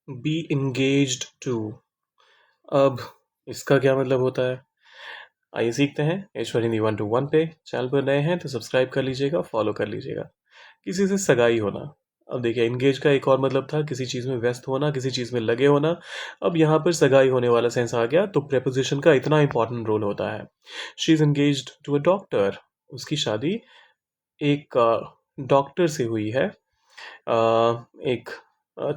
B engaged to. अब इसका क्या मतलब होता है, आइए सीखते हैं। ऐश्वर्य हिंदी 121 पे। चैनल पर नए हैं तो सब्सक्राइब कर लीजिएगा, फॉलो कर लीजिएगा। किसी से सगाई होना। अब देखिए, एंगेज का एक और मतलब था किसी चीज़ में व्यस्त होना, किसी चीज़ में लगे होना। अब यहाँ पर सगाई होने वाला सेंस आ गया, तो प्रेपोजिशन का इतना इंपॉर्टेंट रोल होता है। She is engaged to a doctor. उसकी शादी एक डॉक्टर से हुई है, एक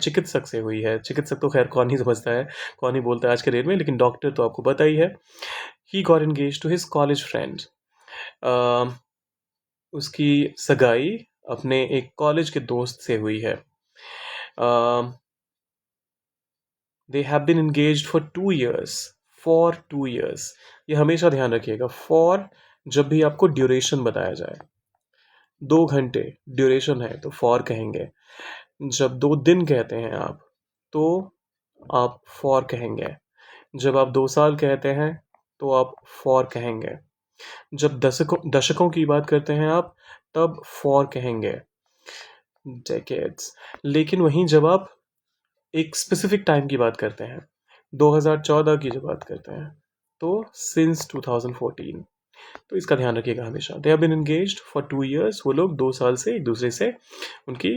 चिकित्सक से हुई है। चिकित्सक तो खैर कौन ही समझता है, कौन ही बोलता है आज के डेट में, लेकिन डॉक्टर तो आपको पता ही है। He got engage to his college friend. उसकी सगाई अपने एक कॉलेज के दोस्त से हुई है। They have been engaged for 2 years। For 2 years, ये हमेशा ध्यान रखिएगा। फॉर जब भी आपको ड्यूरेशन बताया जाए, 2 घंटे ड्यूरेशन है तो फॉर कहेंगे। जब 2 दिन कहते हैं आप, तो आप फॉर कहेंगे। जब आप 2 साल कहते हैं तो आप फॉर कहेंगे। जब दशकों की बात करते हैं आप, तब फॉर कहेंगे, डेकेड्स। लेकिन वहीं जब आप एक स्पेसिफिक टाइम की बात करते हैं, 2014 की जब बात करते हैं, तो सिंस 2014। तो इसका ध्यान रखिएगा हमेशा। They have been engaged for 2 years। वो लोग 2 साल से एक दूसरे से उनकी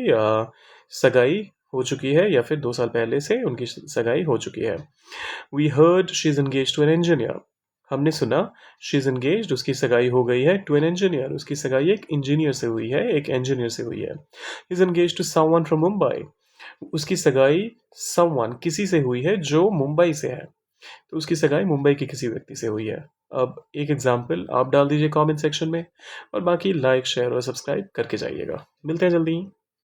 सगाई हो चुकी है, या फिर 2 साल पहले से उनकी सगाई हो चुकी है। We heard she is engage to an engineer. हमने सुना शी इज एंगेज, उसकी सगाई हो गई है, टू एन इंजीनियर। उसकी सगाई एक इंजीनियर से हुई है, एक इंजीनियर से हुई है। Is engage to someone from Mumbai. उसकी सगाई समवन किसी से हुई है जो मुंबई से है, तो उसकी सगाई मुंबई के किसी व्यक्ति से हुई है। अब एक एग्जाम्पल आप डाल दीजिए कमेंट सेक्शन में, और बाकी लाइक शेयर और सब्सक्राइब करके जाइएगा। मिलते हैं जल्दी।